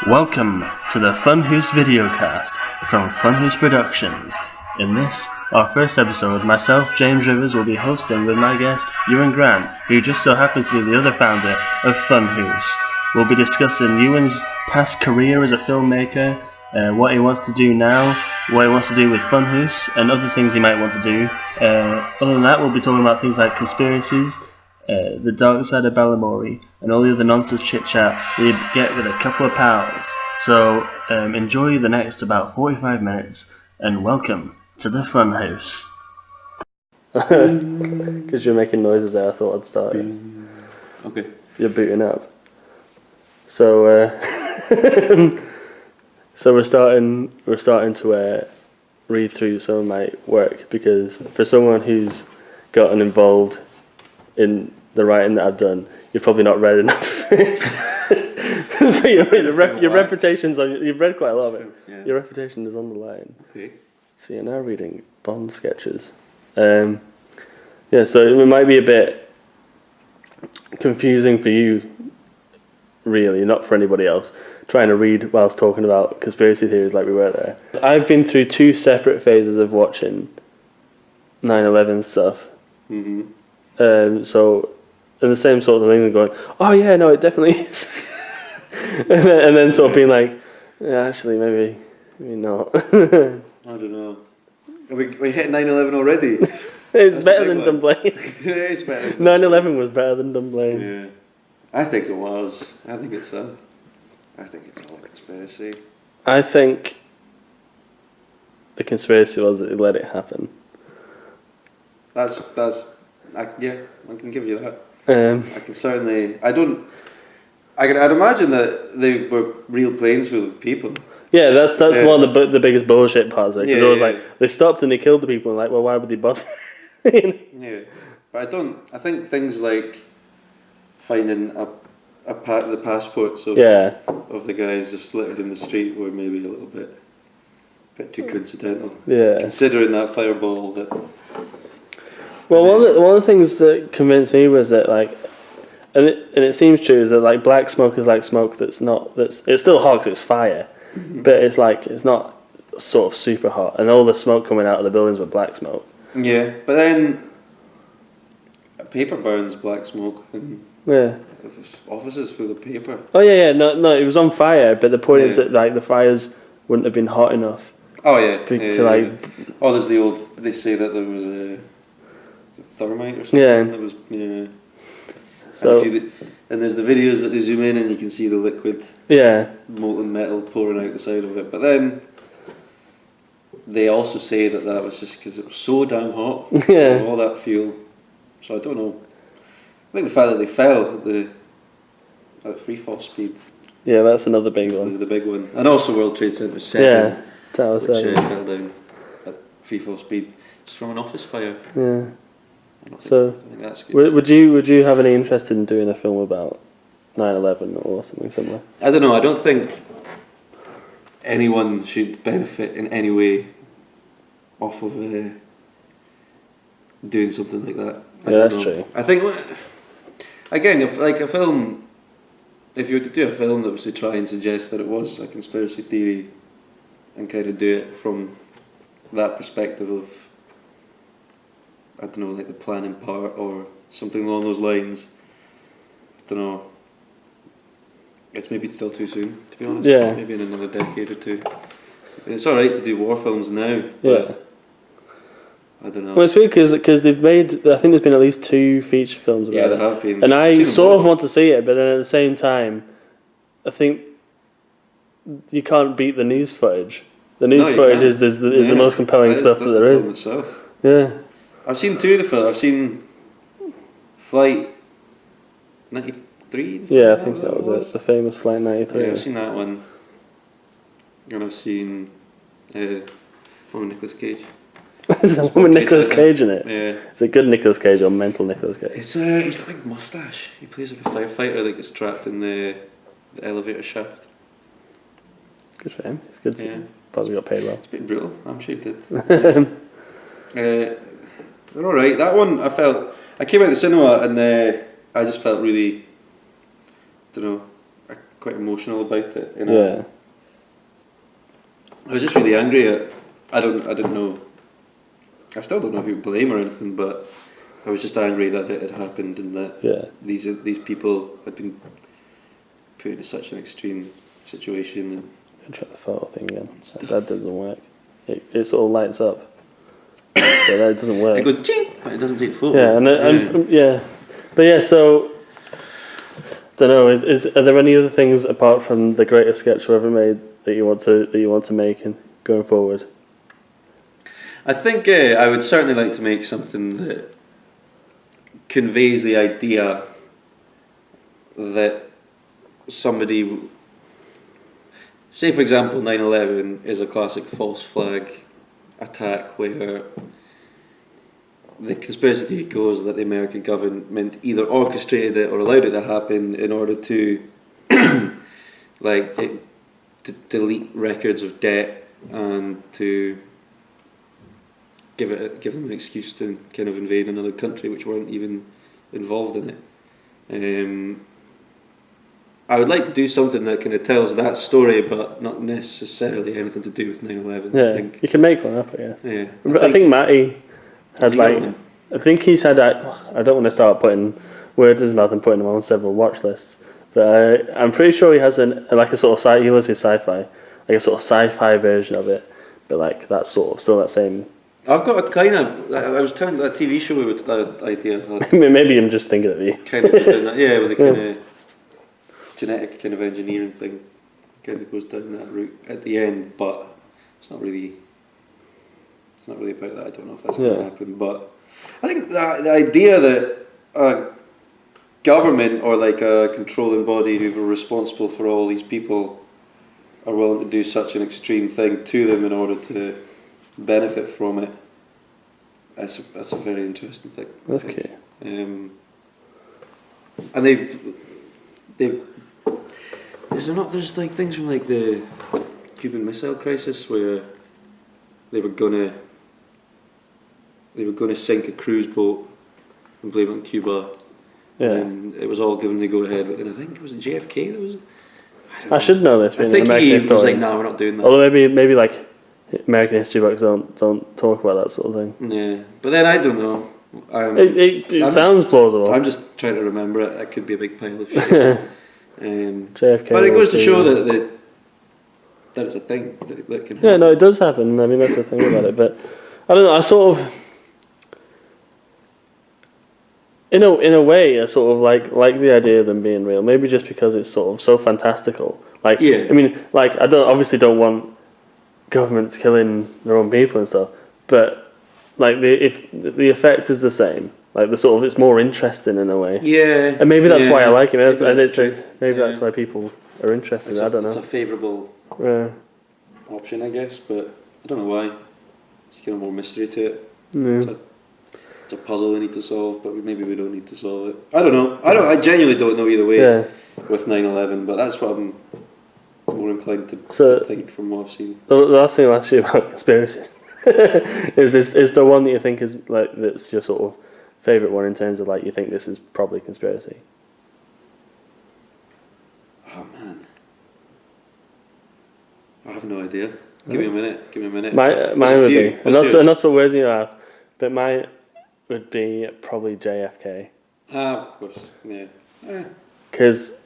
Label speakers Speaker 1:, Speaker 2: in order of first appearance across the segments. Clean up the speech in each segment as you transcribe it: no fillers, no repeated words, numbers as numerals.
Speaker 1: Welcome to the Funhoose Videocast from Funhoose Productions. In this, our first episode, myself, James Rivers, will be hosting with my guest, Ewan Grant, who just so happens to be the other founder of Funhoose. We'll be discussing Ewan's past career as a filmmaker, what he wants to do now, what he wants to do with Funhoose, and other things he might want to do. Other than that, we'll be talking about things like conspiracies, the dark side of Balamory, and all the other nonsense chit-chat we get with a couple of pals. So enjoy the next about 45 minutes, and welcome to the Funhouse. Because you're making noises there, I thought I'd start it.
Speaker 2: Okay.
Speaker 1: You're booting up. So so we're starting to read through some of my work, because for someone who's gotten involved in the writing that I've done, you've probably not read enough. So your reputation's on. You've read quite a lot of it. Yeah. Your reputation is on the line.
Speaker 2: Okay.
Speaker 1: So you're now reading Bond sketches. So it might be a bit confusing for you, really, not for anybody else, trying to read whilst talking about conspiracy theories like we were there. I've been through two separate phases of watching 9/11 stuff.
Speaker 2: Mm-hmm.
Speaker 1: So, in the same sort of thing, going, oh yeah, no, it definitely is. and then sort of being like, yeah, actually, maybe not.
Speaker 2: I don't know. We hit 9/11 already.
Speaker 1: It's better than Dunblane.
Speaker 2: It is better.
Speaker 1: 9/11 was better than Dunblane.
Speaker 2: Yeah, I think it was. I think it's all a conspiracy.
Speaker 1: I think the conspiracy was that they let it happen.
Speaker 2: Yeah, I can give you that. I can certainly. I'd imagine that they were real planes full of people. Yeah,
Speaker 1: that's one of the biggest bullshit parts. Because it was like they stopped and they killed the people, and like, well, why would they bother?
Speaker 2: Yeah, but I think things like finding the passports of the guys just littered in the street were maybe a little bit too coincidental. Yeah, considering that fireball that.
Speaker 1: Well, one of the things that convinced me was that, like, and it seems true, is that like black smoke is like smoke it's still hot because it's fire, but it's not sort of super hot, and all the smoke coming out of the buildings were black smoke.
Speaker 2: Yeah, but then paper burns black smoke, and offices full of paper.
Speaker 1: Oh yeah, no, it was on fire, but the point is that like the fires wouldn't have been hot enough.
Speaker 2: Oh yeah, Oh, there's they say that there was a thermite or something. Yeah. That was So and there's the videos that they zoom in and you can see the liquid molten metal pouring out the side of it. But then they also say that was just because it was so damn hot. Because of all that fuel. So I don't know. I think the fact that they fell at free fall speed. Yeah, that's another big one. The big one. And also World Trade Center 7. Tower 7. Fell down at free fall speed just from an office fire.
Speaker 1: Yeah. So, would you have any interest in doing a film about 9/11 or something similar?
Speaker 2: I don't know. I don't think anyone should benefit in any way off of doing something like that.
Speaker 1: That's true.
Speaker 2: I think again, if you were to do a film that was to try and suggest that it was a conspiracy theory, and kind of do it from that perspective of, I don't know, like the planning part or something along those lines. I don't know. It's maybe still too soon, to be honest. Yeah. Maybe in another decade or two. It's alright to do war films now, but I don't know.
Speaker 1: Well, it's weird because they've made, I think there's been at least 2 feature films about it.
Speaker 2: There have been.
Speaker 1: And I sort of want to see it, but then at the same time, I think you can't beat the news footage. The news footage is the most compelling stuff that there is.
Speaker 2: Itself.
Speaker 1: Yeah.
Speaker 2: I've seen 2 of the films. I've seen Flight 93.
Speaker 1: Yeah, I think that was it. The famous Flight 93.
Speaker 2: Yeah, I've seen that one. And I've seen one with Nicolas Cage.
Speaker 1: There's a one with Nicolas Cage in it?
Speaker 2: Yeah.
Speaker 1: Is it good Nicolas Cage or mental Nicolas Cage?
Speaker 2: He's got a big moustache. He plays like a firefighter that gets trapped in the elevator shaft.
Speaker 1: Good for him. It's good. Yeah. Probably got paid well.
Speaker 2: It's pretty brutal. I'm sure he did. They're alright. That one, I came out of the cinema and I just felt really, I don't know, quite emotional about it. You know? I was just really angry at. I didn't know. I still don't know who to blame or anything, but I was just angry that it had happened and that these people had been put into such an extreme situation.
Speaker 1: And try the photo thing again. That doesn't work. It sort of lights up. But that doesn't work.
Speaker 2: It goes ching, but it doesn't take the photo.
Speaker 1: But so don't know. Are there any other things apart from the greatest sketch we ever made that you want to make and going forward?
Speaker 2: I think I would certainly like to make something that conveys the idea that somebody, say for example 9/11 is a classic false flag attack where the conspiracy theory goes that the American government either orchestrated it or allowed it to happen in order to delete records of debt and to give them an excuse to kind of invade another country which weren't even involved in it. I would like to do something that kind of tells that story, but not necessarily anything to do with 9/11.
Speaker 1: Yeah,
Speaker 2: I think
Speaker 1: you can make one up, I guess.
Speaker 2: Yeah,
Speaker 1: I think Matty had I think he's had. I don't want to start putting words in his mouth and putting them on several watch lists, but I'm pretty sure he has he loves his sci-fi, like a sort of sci-fi version of it, but like that sort of still that same.
Speaker 2: I've got a kind of. I was telling that TV show with that idea of.
Speaker 1: Maybe I'm just thinking of you.
Speaker 2: Kind of doing that, yeah, with the kind of genetic kind of engineering thing, kind of goes down that route at the end, but it's not really about that. I don't know if that's going to happen, but I think the idea that a government or like a controlling body who are responsible for all these people are willing to do such an extreme thing to them in order to benefit from it, that's a very interesting thing.
Speaker 1: That's key.
Speaker 2: And they've there's like things from like the Cuban Missile Crisis where they were gonna sink a cruise boat and blame it on Cuba. Yeah. And it was all given the go ahead, but then I think was it JFK that was. I
Speaker 1: should know this.
Speaker 2: I think he was like, "No, we're not doing that."
Speaker 1: Although maybe like American history books don't talk about that sort of thing.
Speaker 2: Yeah, but then I don't know.
Speaker 1: It sounds plausible.
Speaker 2: I'm just trying to remember it. That could be a big pile of shit.
Speaker 1: JFK.
Speaker 2: But it goes to show that it's a thing that can happen.
Speaker 1: Yeah, no, it does happen. I mean, that's the thing about it. But I don't know. I sort of, in a way, I sort of like the idea of them being real. Maybe just because it's sort of so fantastical. Like, I mean, like I don't want governments killing their own people and stuff. But like if the effect is the same. Like the sort of, it's more interesting in a way. Yeah. And maybe that's why I like it. Maybe that's why people are interested. I don't know.
Speaker 2: It's a favourable option, I guess, but I don't know why. It's kind of more mystery to it. Yeah. It's a puzzle they need to solve, but maybe we don't need to solve it. I don't know. I genuinely don't know either way with 9/11, but that's what I'm more inclined to think from what I've seen.
Speaker 1: The last thing I'll ask you about conspiracies is the one that you think is like that's your sort of favourite one in terms of like you think this is probably conspiracy?
Speaker 2: Oh man, I have no idea. Give me a minute.
Speaker 1: Mine would be, and not to put words in your mouth, but mine would be probably JFK.
Speaker 2: Of course, yeah.
Speaker 1: Because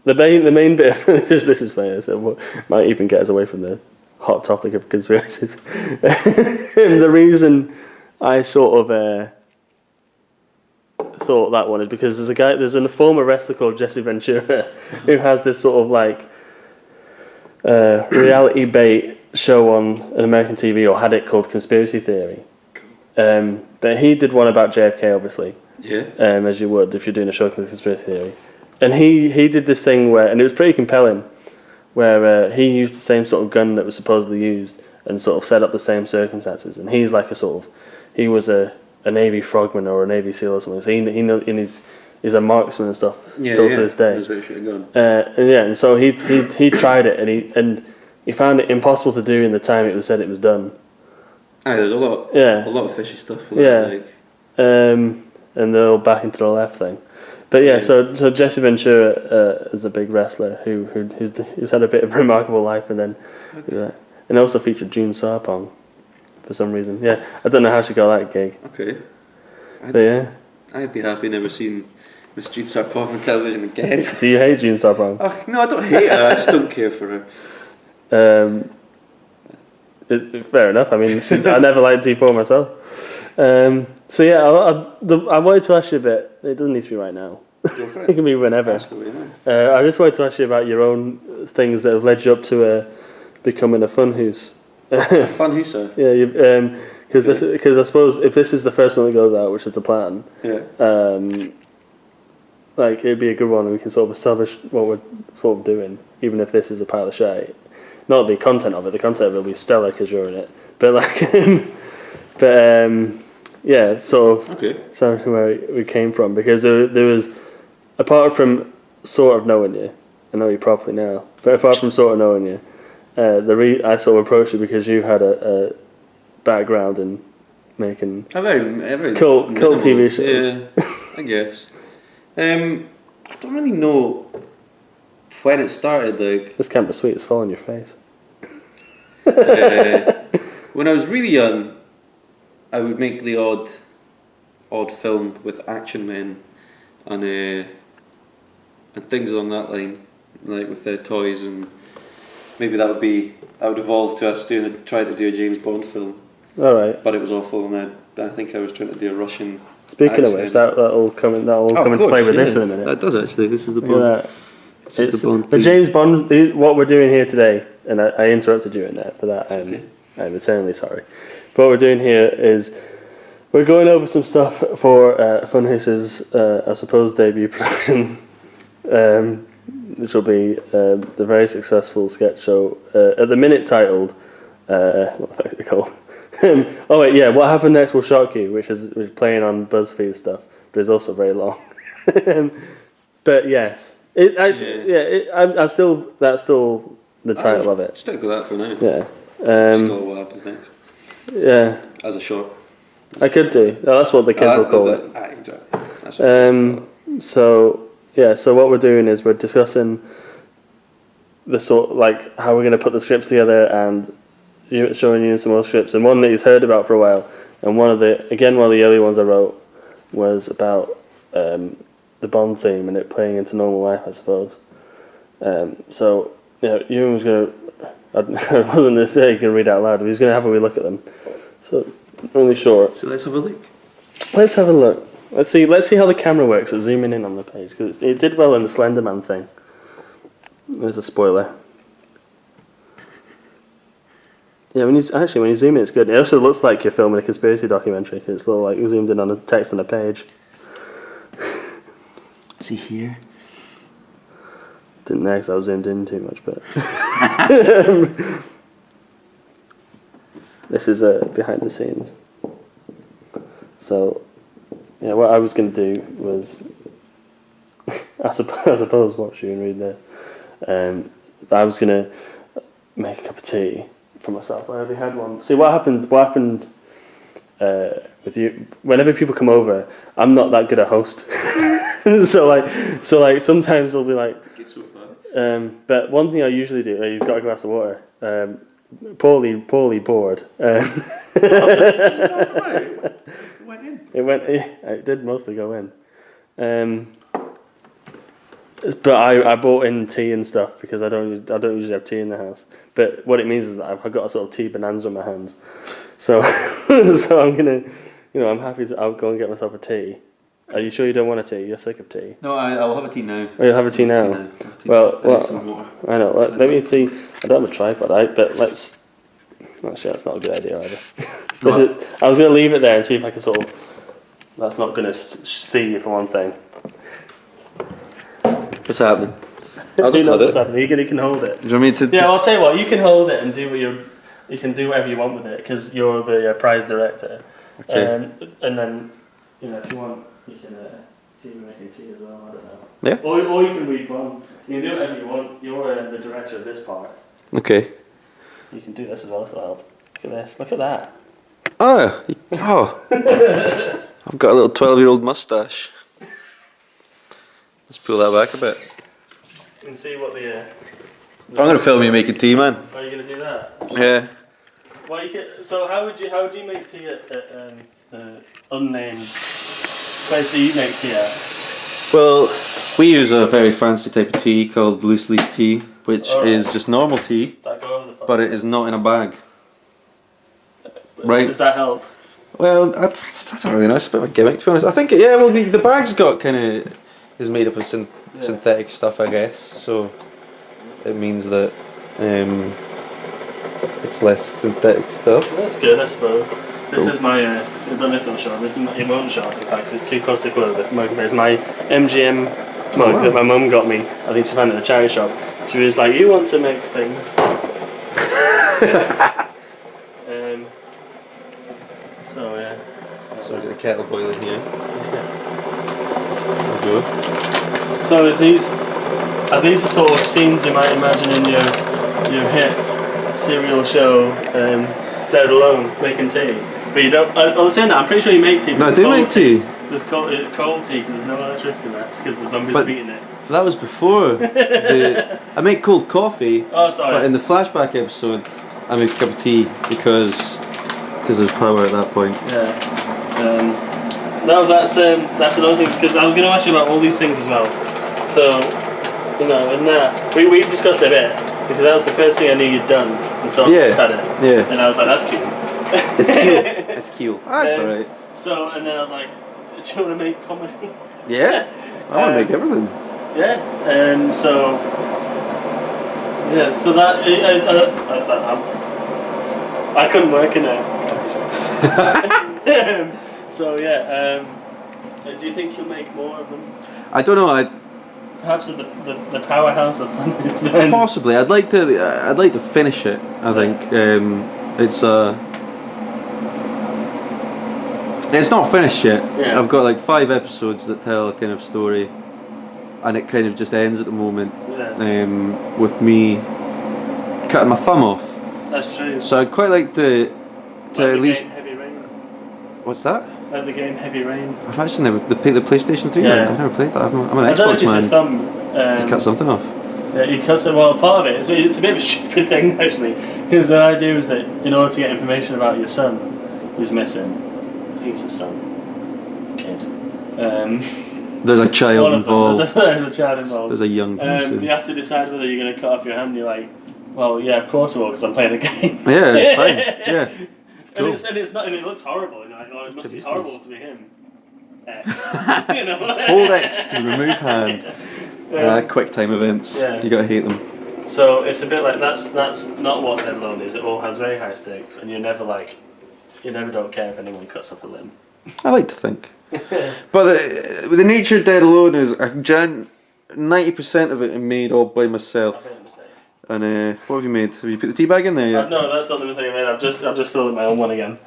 Speaker 1: the main bit of this is funny, so might even get us away from the hot topic of conspiracies. The reason I sort of thought that one is because there's a former wrestler called Jesse Ventura who has this sort of like reality bait show on an American TV, or had it, called Conspiracy Theory. But he did one about JFK, obviously.
Speaker 2: Yeah.
Speaker 1: As you would if you're doing a show called Conspiracy Theory. And he did this thing where, and it was pretty compelling, where he used the same sort of gun that was supposedly used and sort of set up the same circumstances. And he's like he was a Navy frogman or a Navy SEAL or something. So he's a marksman and stuff still to this day.
Speaker 2: That's where he should have gone.
Speaker 1: And so he tried it and he found it impossible to do in the time it was said it was done.
Speaker 2: There's a lot of fishy stuff with that.
Speaker 1: And the old back into the left thing. But yeah, so Jesse Ventura is a big wrestler who's had a bit of a remarkable life, and then and also featured June Sarpong for some reason. Yeah, I don't know how she got that gig.
Speaker 2: Okay.
Speaker 1: But yeah,
Speaker 2: I'd be happy never seeing Miss June Sarpong on television again.
Speaker 1: Do you hate June Sarpong?
Speaker 2: Oh, no, I don't hate her. I just don't care for her.
Speaker 1: Fair enough. I mean, I never liked T4 myself. So yeah, I wanted to ask you a bit. It doesn't need to be right now. It can be whenever. I just wanted to ask you about your own things that have led you up to becoming a funhoose.
Speaker 2: A funhooser?
Speaker 1: Yeah, because I suppose if this is the first one that goes out, which is the plan, like it'd be a good one, and we can sort of establish what we're sort of doing, even if this is a pile of shit. Not the content of it. The content of it will be stellar because you're in it. But yeah, sort of something where we came from, because there was, apart from sort of knowing you, I know you properly now, but apart from sort of knowing you, I sort of approached you because you had a background in making
Speaker 2: a very
Speaker 1: cult TV shows.
Speaker 2: Yeah, I guess. I don't really know when it started. Like,
Speaker 1: this camera sweet, it's falling your face.
Speaker 2: When I was really young, I would make the odd film with action men and things along that line, like with their toys, and maybe I would evolve to us trying to do a James Bond film.
Speaker 1: All right.
Speaker 2: But it was awful, and I think I was trying to do a Russian.
Speaker 1: Speaking of which, that'll come into play with this in a minute.
Speaker 2: That does actually. This is the Bond.
Speaker 1: It's the James Bond. What we're doing here today, and I interrupted you in there for that. I'm eternally sorry. But what we're doing here is we're going over some stuff for Funhoose's, I suppose, debut production, which will be the very successful sketch show at the minute titled what the fuck is it called? Oh wait, yeah. What Happened Next Will Shock You, which is playing on BuzzFeed stuff, but it's also very long. But yes. It actually, I'm still. That's still the title of it.
Speaker 2: Stick with that for now.
Speaker 1: Yeah.
Speaker 2: Still What Happens Next.
Speaker 1: Yeah.
Speaker 2: As a short.
Speaker 1: I could do. No, that's what the kids will call it.
Speaker 2: Exactly. That's what
Speaker 1: So yeah. So what we're doing is we're discussing the like how we're going to put the scripts together, and showing you some more scripts. And one that he's heard about for a while, and one of the early ones I wrote was about the Bond theme and it playing into normal life, I suppose. So yeah, Ewan was going to. I wasn't going to say he can read out loud. He was going to have a wee look at them. So only short.
Speaker 2: So let's have a look.
Speaker 1: Let's have a look. Let's see how the camera works at zooming in on the page, because it did well in the Slender Man thing. There's a spoiler. Yeah, when you zoom in, it's good. It also looks like you're filming a conspiracy documentary, because it's like zoomed in on a text on a page.
Speaker 2: See here?
Speaker 1: Didn't know because I was zoomed in too much, but this is behind the scenes. So, yeah, what I was going to do was, I suppose, watch you and read this. I was going to make a cup of tea for myself. I already had one. See, what happened with you, whenever people come over, I'm not that good a host. so like sometimes I'll be like, but one thing I usually do, he's got a glass of water, poorly bored. It did mostly go in. But I bought in tea and stuff because I don't usually have tea in the house. But what it means is that I've got a sort of tea bonanza in my hands. So so I'm gonna, I'm happy I'll go and get myself a tea. Are you sure you don't want a tea? You're sick of tea.
Speaker 2: No, I'll have a tea now.
Speaker 1: Oh, you'll have a tea now. Well, I know. Let me see. I don't have a tripod, but let's. Actually, that's not a good idea either. I was going to leave it there and see if I can sort of. That's not going to see you for one thing.
Speaker 2: What's happening?
Speaker 1: I'll just hold it. What's happening? You can hold it.
Speaker 2: Do you want me to?
Speaker 1: Yeah, I'll tell you what. You can hold it and do you can do whatever you want with it because you're the prize director. Okay. And then, if you want, you can see me making tea as well. I don't know.
Speaker 2: Yeah.
Speaker 1: Or you can read one. You can do whatever you want. You're the director of this part.
Speaker 2: Okay.
Speaker 1: You can do this as well. This will help. Look at this. Look at that.
Speaker 2: Oh. I've got a little 12-year-old mustache. Let's pull that back a bit.
Speaker 1: And see what the
Speaker 2: I'm gonna film you making tea, man.
Speaker 1: Are you gonna do that?
Speaker 2: Yeah.
Speaker 1: Well, so how would you make tea at the unnamed place that you make tea at?
Speaker 2: Well, we use a very fancy type of tea called loose leaf tea, which is just normal tea, but it is not in a bag. Right?
Speaker 1: Does that help?
Speaker 2: Well, that's not really nice. It's a bit of a gimmick, to be honest. I think, yeah, well, the bag's got is made up of synthetic stuff, I guess. So it means that it's less synthetic stuff.
Speaker 1: That's good, I suppose. This is my, I don't know if it'll show. This is it won't show. In fact, it's too close to close. It's my MGM mug that my mum got me. I think she found it at a charity shop. She was like, "You want to make things." So yeah.
Speaker 2: So we get the kettle boiling here.
Speaker 1: Yeah. So are these the sort of scenes you might imagine in your hit serial show, Dead Alone, making tea? But you don't. I was saying that I'm pretty sure you make tea.
Speaker 2: No, I do make tea.
Speaker 1: There's cold tea because there's no electricity left because the zombies are beating it.
Speaker 2: That was before. I make cold coffee.
Speaker 1: Oh, sorry.
Speaker 2: But in the flashback episode, I make a cup of tea because there's power at that point.
Speaker 1: Yeah. No, that's another thing because I was going to ask you about all these things as well. So, and that we discussed it a bit because that was the first thing I knew you'd done, and so I said it.
Speaker 2: Yeah.
Speaker 1: And I was like, that's cute.
Speaker 2: It's cute. It's cute. That's alright.
Speaker 1: So, and then I was like, do you want to make comedy?
Speaker 2: Yeah. I want to make everything.
Speaker 1: Yeah. So that I couldn't work in a so yeah. Do you think you'll make more of them?
Speaker 2: I don't know.
Speaker 1: Perhaps at the powerhouse of Funhoose.
Speaker 2: Possibly. I'd like to finish it. I think it's not finished yet.
Speaker 1: Yeah.
Speaker 2: I've got like 5 episodes that tell a kind of story, and it kind of just ends at the moment.
Speaker 1: Yeah.
Speaker 2: With me cutting my thumb off.
Speaker 1: That's true.
Speaker 2: So I'd quite like to at least.
Speaker 1: Game Heavy Rain.
Speaker 2: What's that?
Speaker 1: The game Heavy Rain.
Speaker 2: I've actually never the PlayStation 3.
Speaker 1: Yeah.
Speaker 2: I've never played that. I'm an
Speaker 1: I don't know if
Speaker 2: Xbox
Speaker 1: it's
Speaker 2: man.
Speaker 1: his thumb.
Speaker 2: You cut something off.
Speaker 1: Yeah, he cuts it. Well, part of it. It's a bit of a stupid thing actually, because the idea is that in order to get information about your son, who's missing, I think it's his son, kid.
Speaker 2: There's a child involved.
Speaker 1: There's a child involved.
Speaker 2: There's a young person.
Speaker 1: You have to decide whether you're going to cut off your hand. You're like, well, yeah, of course I will, because I'm playing a game.
Speaker 2: Yeah, it's fine. Yeah. Cool.
Speaker 1: And it's not. And it looks horrible. And you're like, oh, it must be horrible to be him. X.
Speaker 2: Hold X to remove hand. Quick time events.
Speaker 1: Yeah.
Speaker 2: You gotta hate them.
Speaker 1: So it's a bit like that's not what Dead Alone is. It all has very high stakes, and you never don't care if anyone cuts off a limb.
Speaker 2: I like to think. But the nature of Dead Alone is 90% of it I made all by myself.
Speaker 1: I've made a mistake.
Speaker 2: And what have you made? Have you put the tea bag in there yet?
Speaker 1: No, that's not the mistake I made. I've just filled in my own one again.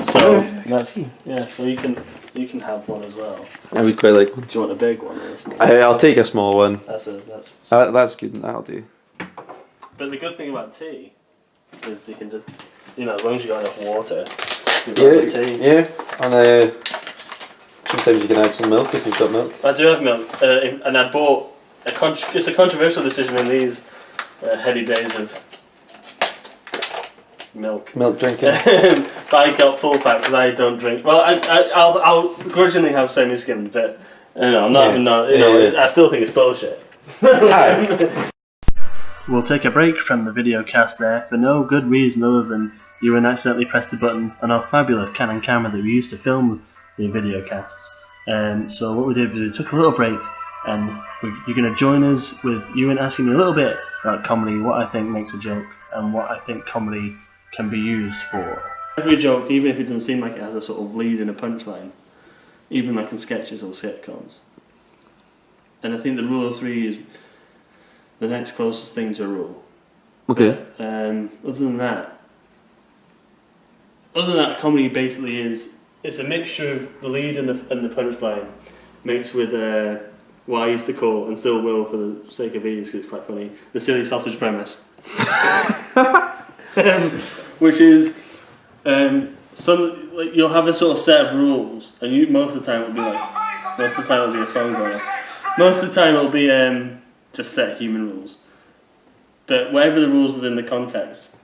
Speaker 1: So that's So you can have one as well.
Speaker 2: I would quite like one.
Speaker 1: Do you want a big one or a small?
Speaker 2: I'll take a small one.
Speaker 1: That's
Speaker 2: good. That'll do.
Speaker 1: But the good thing about tea is you can just as long as you got enough water, you've got enough tea.
Speaker 2: Yeah. And sometimes you can add some milk if you've got milk.
Speaker 1: I do have milk, and I bought it's a controversial decision in these heady days of milk
Speaker 2: drinking.
Speaker 1: But I got full fat because I don't drink. Well, I'll grudgingly have semi-skimmed, but I'm not. I still think it's bullshit. We'll take a break from the video cast there for no good reason other than Ewan accidentally pressed the button on our fabulous Canon camera that we used to film the video casts. So what we did was we took a little break, and you're going to join us with Ewan asking me a little bit about comedy, what I think makes a joke, and what I think comedy can be used for. Every joke, even if it doesn't seem like it has a sort of lead and a punchline, even like in sketches or sitcoms. And I think the rule of 3 is the next closest thing to a rule.
Speaker 2: Okay.
Speaker 1: But, other than that, comedy basically it's a mixture of the lead and the punchline mixed with what I used to call, and still will for the sake of ease because it's quite funny, the silly sausage premise. Which is you'll have a sort of set of rules, and most of the time it'll be a phone going off. Most of the time it'll be just set human rules. But whatever the rules within the context,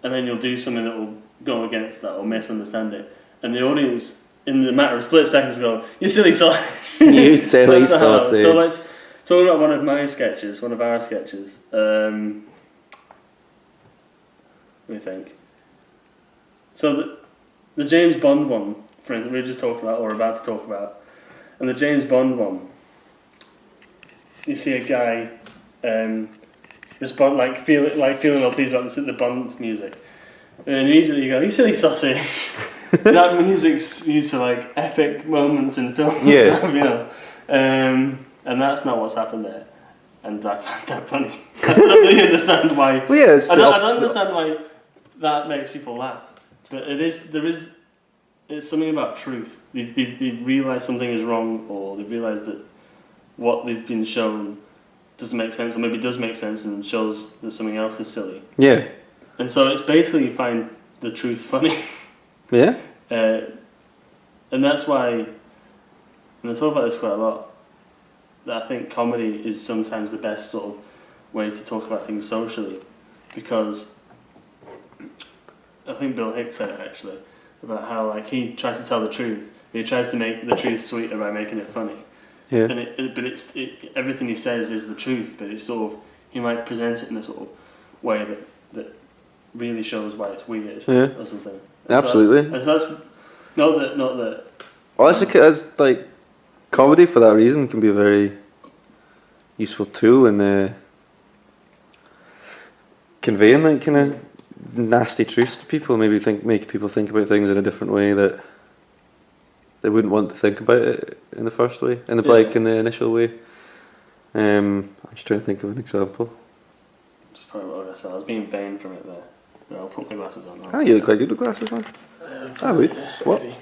Speaker 1: and then you'll do something that will go against that or misunderstand it. And the audience, in the matter of split seconds, go, "You silly sausage."
Speaker 3: You silly sausage.
Speaker 1: So let's talk about one of our sketches. Let me think. So the James Bond one, for instance, we were just talking about, or about to talk about, and the James Bond one, you see a guy respond feeling all pleased about the Bond music, and immediately you go, "You silly sausage." That music's used for like epic moments in film, and that's not what's happened there. And I find that funny. I don't really understand why.
Speaker 3: Well, yeah,
Speaker 1: I don't understand why that makes people laugh. But it's something about truth. They've realised something is wrong, or they've realised that what they've been shown doesn't make sense, or maybe does make sense and shows that something else is silly.
Speaker 3: Yeah.
Speaker 1: And so it's basically you find the truth funny.
Speaker 3: Yeah.
Speaker 1: And that's why, and I talk about this quite a lot, that I think comedy is sometimes the best sort of way to talk about things socially, because I think Bill Hicks said it actually, about how like he tries to tell the truth, but he tries to make the truth sweeter by making it funny.
Speaker 3: Yeah.
Speaker 1: And everything he says is the truth, but it's sort of, he might present it in a sort of way that really shows why it's weird or something. And
Speaker 3: absolutely.
Speaker 1: So that's not that.
Speaker 3: Well, that's like comedy for that reason can be a very useful tool in conveying that kind of nasty truths to people. Maybe make people think about things in a different way that they wouldn't want to think about it in the first way, in the initial way. I'm just trying to think of an example.
Speaker 1: That's probably what I said. I was being vain from it there. No, I'll put my glasses on.
Speaker 3: Oh, you look quite good with glasses on. I would. What?
Speaker 1: Maybe.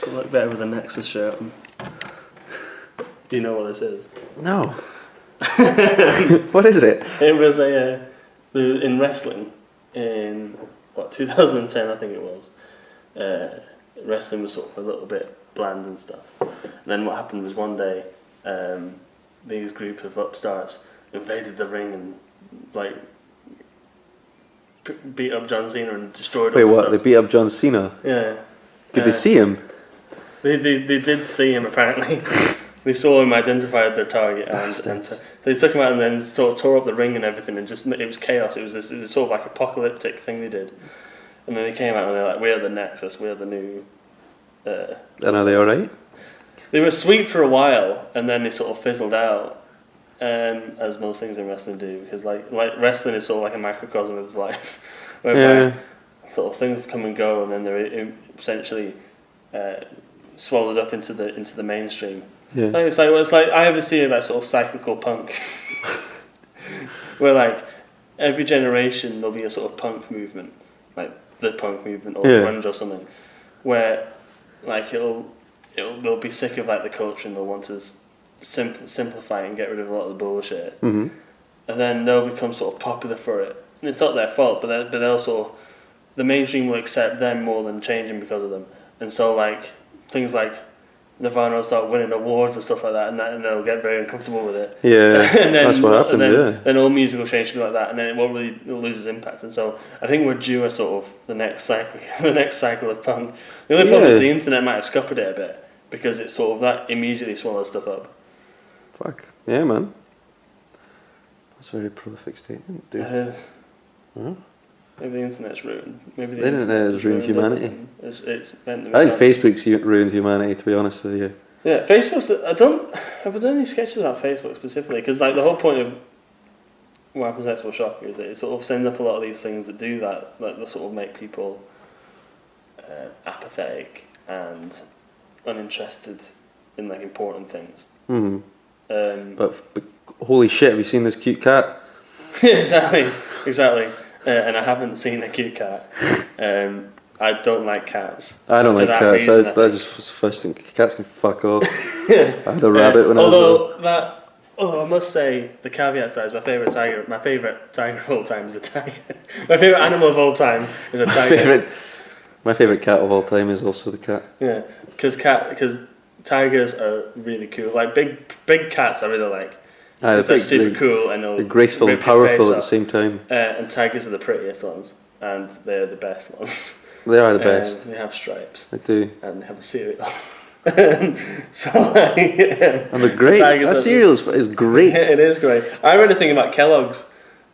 Speaker 1: I look better with a Nexus shirt on. Do you know what this is?
Speaker 3: No. What is it?
Speaker 1: It was in wrestling in 2010 I think it was. Wrestling was sort of a little bit bland and stuff. And then what happened was one day these group of upstarts invaded the ring and like beat up John Cena and destroyed all the stuff.
Speaker 3: They beat up John Cena?
Speaker 1: Yeah.
Speaker 3: Could they see him?
Speaker 1: They did see him apparently. They saw him, identified their target, and so they took him out and then sort of tore up the ring and everything, and it was chaos. It was sort of like apocalyptic thing they did. And then they came out and they're like, "We are the Nexus. We are the new." And
Speaker 3: are they all right?
Speaker 1: They were sweet for a while, and then they sort of fizzled out, as most things in wrestling do, because like wrestling is sort of like a microcosm of life, whereby sort of things come and go, and then they're essentially swallowed up into the mainstream.
Speaker 3: Yeah.
Speaker 1: It's like I ever see about sort of cyclical punk, where like every generation there'll be a sort of punk movement, like the punk movement or grunge or something, where like they'll be sick of like the culture and they'll want to simplify and get rid of a lot of the bullshit, and then they'll become sort of popular for it, and it's not their fault, but they'll sort of, the mainstream will accept them more than changing because of them, and so like things like Nirvana will start winning awards and stuff like that, and they'll get very uncomfortable with it.
Speaker 3: Yeah, and then, that's what happened.
Speaker 1: Then all music will change to be like that, and then it'll lose its impact. And so I think we're due a sort of the next cycle of punk. The only problem is the internet might have scuppered it a bit, because it's sort of that immediately swallows stuff up.
Speaker 3: Fuck yeah, man. That's a very prolific statement, dude.
Speaker 1: It is. Huh? Maybe the internet's ruined. Maybe the
Speaker 3: internet has ruined humanity.
Speaker 1: It's meant to be.
Speaker 3: I think Facebook's ruined humanity, to be honest with you.
Speaker 1: Yeah, Facebook's. Have I done any sketches about Facebook specifically? Because like the whole point of What Happens Next Will Shock You is that it sort of sends up a lot of these things that do that, like they sort of make people apathetic and uninterested in like important things.
Speaker 3: But holy shit, have you seen this cute cat?
Speaker 1: Exactly. And I haven't seen a cute cat. I don't like cats.
Speaker 3: I don't like cats. That just was the first thing. Cats can fuck off. I had a rabbit when I was little.
Speaker 1: Although I must say, the caveat to that is my favourite tiger of all time is a tiger. My favourite animal of all time is a tiger.
Speaker 3: My favourite cat of all time is also the cat.
Speaker 1: Yeah, because tigers are really cool. Like big cats, I really like.
Speaker 3: They're
Speaker 1: super cool and
Speaker 3: they're graceful and powerful at the same time.
Speaker 1: And tigers are the prettiest ones, and they're the best ones.
Speaker 3: They are the best.
Speaker 1: They have stripes.
Speaker 3: They do.
Speaker 1: And they have a cereal. So like,
Speaker 3: and they're great. That cereal is great.
Speaker 1: It is great. I read a thing about Kellogg's.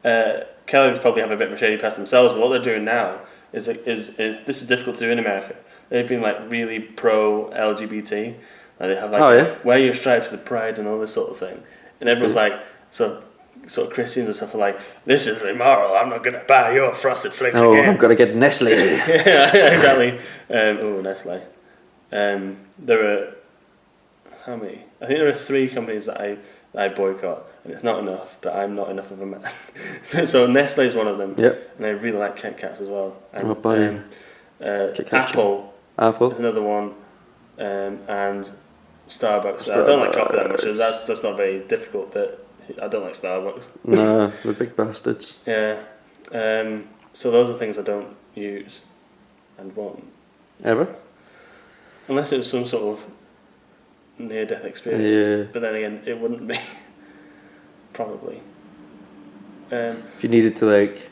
Speaker 1: Kellogg's probably have a bit of a shady past themselves, but what they're doing now is this is difficult to do in America. They've been like really pro LGBT. Like they have like wear your stripes with pride and all this sort of thing, and everyone's like sort of Christians and stuff are like, this is immoral. I'm not gonna buy your frosted flakes again.
Speaker 3: I've got to get Nestle.
Speaker 1: Yeah, exactly. Nestle. There are how many? I think there are 3 companies that I boycott, and it's not enough. But I'm not enough of a man. So Nestle is one of them.
Speaker 3: Yep.
Speaker 1: And I really like Kit Kats as well. And
Speaker 3: Apple
Speaker 1: is another one, and Starbucks. I don't like coffee that much. So that's not very difficult, but I don't like Starbucks.
Speaker 3: Nah, they're big bastards.
Speaker 1: Yeah. So those are things I don't use and won't.
Speaker 3: Ever?
Speaker 1: Unless it was some sort of near-death experience.
Speaker 3: Yeah.
Speaker 1: But then again, it wouldn't be. Probably.
Speaker 3: If you needed to, like,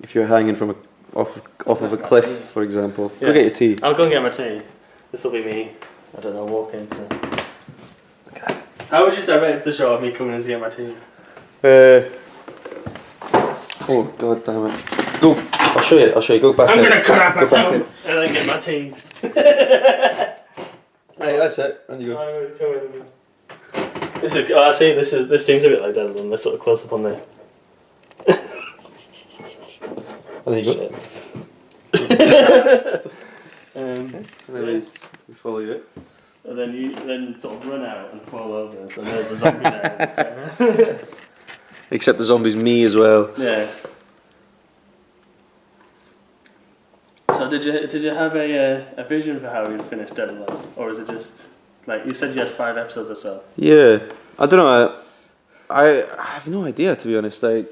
Speaker 3: if you're hanging from off of a cliff, for example, go get your tea.
Speaker 1: I'll go and get my tea. This will be me. I don't know, walking to. Okay. How would you direct the show of me coming in to get my tea?
Speaker 3: Oh god damn it! Go. I'll show you. Go back.
Speaker 1: I'm gonna cut off my phone and then get my tea.
Speaker 3: Hey, that's it. And you go.
Speaker 1: I'm gonna come in. This seems a bit like that. Let's sort of close up on there.
Speaker 3: And there you go.
Speaker 1: And
Speaker 3: then we follow you.
Speaker 1: And then you sort of run out and fall over. So there's a zombie there this time.
Speaker 3: Except the zombie's me as well.
Speaker 1: Yeah. So did you have a vision for how you'd finish Dead Alive, or is it just like you said you had 5 episodes or so?
Speaker 3: Yeah, I don't know. I have no idea, to be honest. Like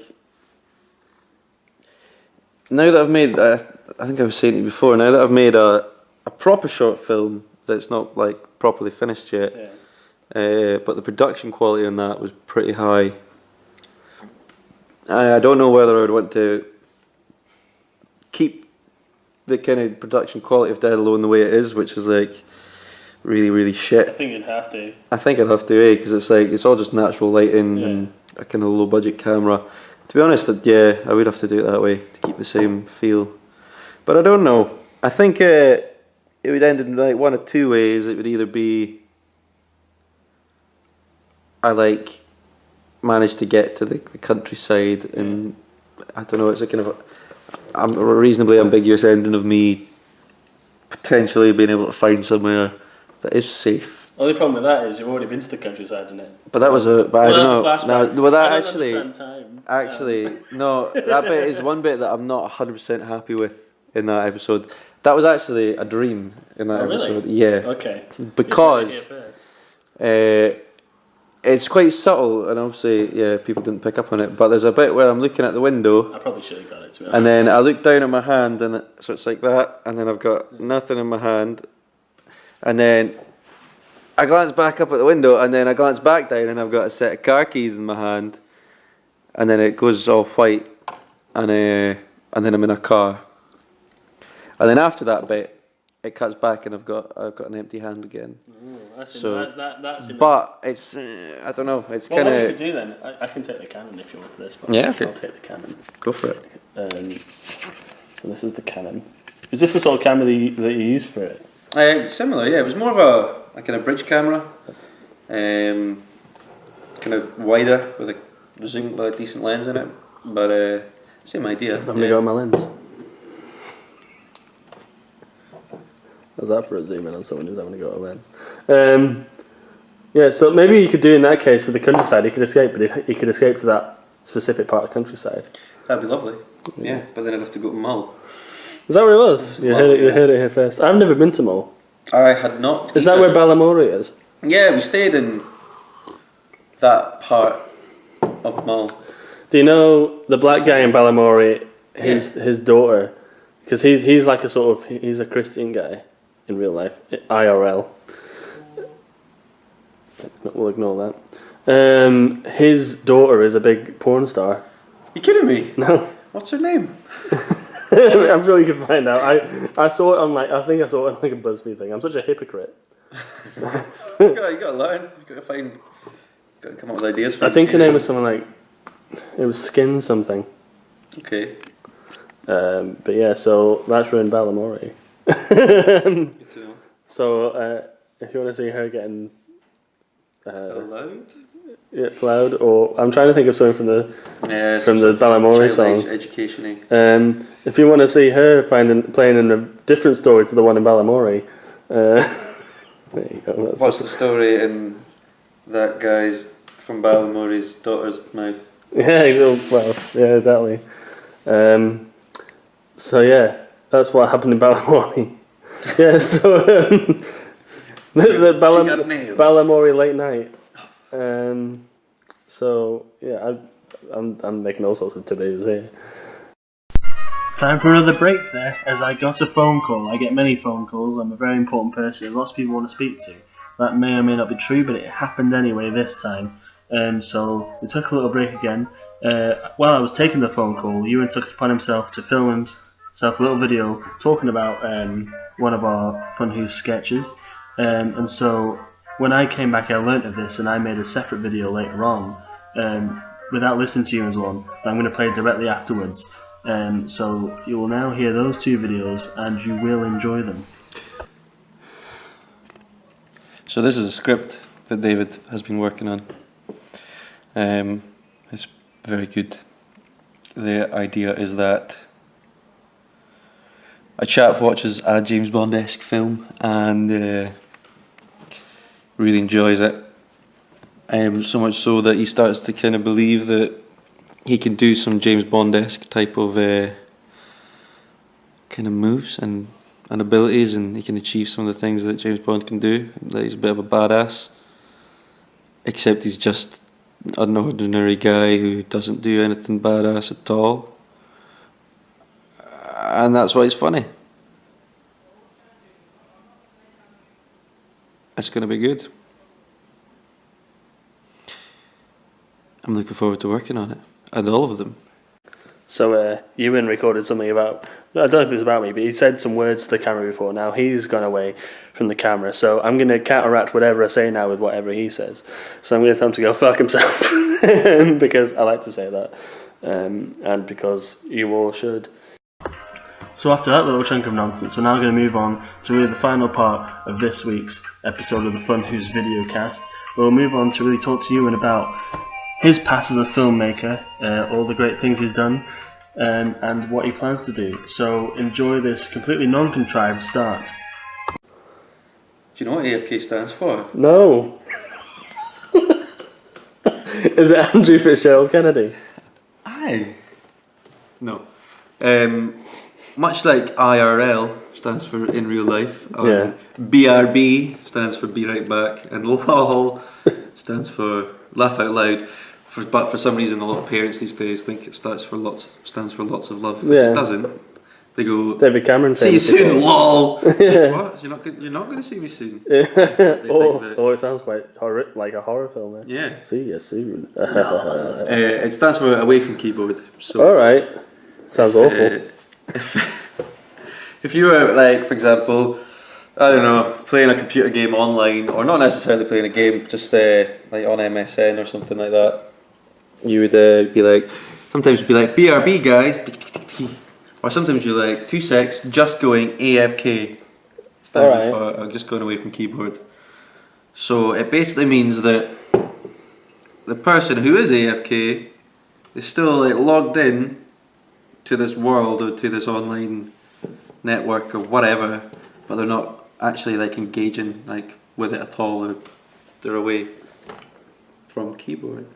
Speaker 3: now that I've made, I think I was saying it before. Now that I've made a proper short film that's not like properly finished yet, but the production quality on that was pretty high. I don't know whether I would want to keep the kind of production quality of Dead Alone the way it is, which is like really, really shit.
Speaker 1: I think you'd have to.
Speaker 3: I think I'd have to, because it's like it's all just natural lighting and a kind of low budget camera. To be honest, I would have to do it that way to keep the same feel. But I don't know. I think it would end in like one of 2 ways. It would either be I like managed to get to the countryside, and I don't know, it's a kind of a reasonably ambiguous ending of me potentially being able to find somewhere that is safe.
Speaker 1: The only problem with that is you've already been to the countryside, isn't it?
Speaker 3: But that was I don't know. No, well, that
Speaker 1: I don't understand time.
Speaker 3: Actually, no, that bit is one bit that I'm not 100% happy with in that episode. That was actually a dream in that episode.
Speaker 1: Really?
Speaker 3: Yeah.
Speaker 1: Okay.
Speaker 3: Because it's quite subtle, and obviously, people didn't pick up on it. But there's a bit where I'm looking at the window.
Speaker 1: I probably should have got it, to be honest.
Speaker 3: And then I look down at my hand, and so it's like that, and then I've got nothing in my hand, and then I glance back up at the window, and then I glance back down, and I've got a set of car keys in my hand, and then it goes all white, and then I'm in a car, and then after that bit, it cuts back, and I've got an empty hand again.
Speaker 1: That's
Speaker 3: enough. But it's I don't know. It's kind of.
Speaker 1: What you could do then? I can take the Canon if you want this. But
Speaker 3: yeah, okay.
Speaker 1: I'll take the Canon.
Speaker 3: Go for it.
Speaker 1: So this is the Canon. Is this the sort of camera that you use for it?
Speaker 2: Similar, yeah. It was more of a kind of bridge camera, kind of wider with a zoom, with a decent lens in it. But same idea.
Speaker 1: I'm gonna go on my lens. How's that for a zoom in on someone who's having to go to a lens? So maybe you could do in that case with the countryside. He could escape, but he could escape to that specific part of the countryside.
Speaker 2: That'd be lovely. Yeah, but then I'd have to go to Mull.
Speaker 1: Is that where it was? You heard it here first. I've never been to Mull.
Speaker 2: I had not.
Speaker 1: Is that where Balamory is?
Speaker 2: Yeah, we stayed in that part of Mull.
Speaker 1: Do you know the black guy in Balamory? His daughter, because he's like he's a Christian guy in real life, IRL. We'll ignore that. His daughter is a big porn star.
Speaker 2: You kidding me?
Speaker 1: No.
Speaker 2: What's her name?
Speaker 1: I'm sure you can find out. I saw it on I think I saw it on like a BuzzFeed thing. I'm such a hypocrite.
Speaker 2: you gotta learn. You gotta come up with ideas for
Speaker 1: I think her name was something like, it was Skin something.
Speaker 2: Okay.
Speaker 1: But yeah, so that's ruined Balamory.
Speaker 2: Good to know.
Speaker 1: So if you want to see her getting
Speaker 2: Allowed?
Speaker 1: Yeah, loud, or I'm trying to think of something from the Balamory song.
Speaker 2: Education.
Speaker 1: If you want to see her playing in a different story to the one in Balamory, there you go.
Speaker 2: What's the story in that guy's from Balamory's daughter's mouth?
Speaker 1: Yeah, well, yeah, exactly. So yeah, that's what happened in Balamory. Yeah, so the Balamory late night. So yeah, I'm making all sorts of videos here.
Speaker 4: Time for another break there, as I got a phone call. I get many phone calls. I'm a very important person. Lots of people want to speak to. That may or may not be true, but it happened anyway this time. So we took a little break again. While I was taking the phone call, Ewan took it upon himself to film himself a little video talking about one of our Funhoose sketches. And so when I came back, I learnt of this, and I made a separate video later on, without listening to Ewan's one, that I'm going to play directly afterwards. So you will now hear those two videos, and you will enjoy them.
Speaker 2: So this is a script that David has been working on. It's very good. The idea is that a chap watches a James Bond-esque film and really enjoys it. So much so that he starts to kind of believe that he can do some James Bond-esque type of kind of moves and abilities, and he can achieve some of the things that James Bond can do. That he's a bit of a badass, except he's just an ordinary guy who doesn't do anything badass at all, and that's why it's funny. It's going to be good. I'm looking forward to working on it, and all of them.
Speaker 1: So Ewan recorded something about, I don't know if it was about me, but he said some words to the camera before. Now he's gone away from the camera, so I'm going to counteract whatever I say now with whatever he says. So I'm going to tell him to go fuck himself, because I like to say that, and because you all should.
Speaker 4: So after that little chunk of nonsense, we're now going to move on to really the final part of this week's episode of the Funhoose Videocast. We'll move on to really talk to Ewan about his past as a filmmaker, all the great things he's done, and what he plans to do. So enjoy this completely non-contrived start.
Speaker 2: Do you know what AFK stands for?
Speaker 1: No. Is it Andrew Fitzgerald Kennedy?
Speaker 2: Aye. No. Much like IRL stands for in real life,
Speaker 1: Yeah.
Speaker 2: BRB stands for be right back, and LOL stands for laugh out loud. But for some reason, a lot of parents these days think it stands for lots of love.
Speaker 1: Yeah.
Speaker 2: It doesn't. They go,
Speaker 1: David Cameron.
Speaker 2: see you soon, lol. What? You're not going to see me soon.
Speaker 1: It sounds quite like a horror film. Eh?
Speaker 2: Yeah.
Speaker 1: See you soon.
Speaker 2: It stands for away from keyboard. So
Speaker 1: all right. Sounds awful.
Speaker 2: If you were, like, for example, I don't know, playing a computer game online, or not necessarily playing a game, just like on MSN or something like that, you would be like, sometimes you'd be like, BRB guys, or sometimes you're like, 2 secs, just going AFK, standing for just going away from keyboard. So it basically means that the person who is AFK is still like logged in to this world or to this online network or whatever, but they're not actually like engaging like with it at all, or they're away from keyboard.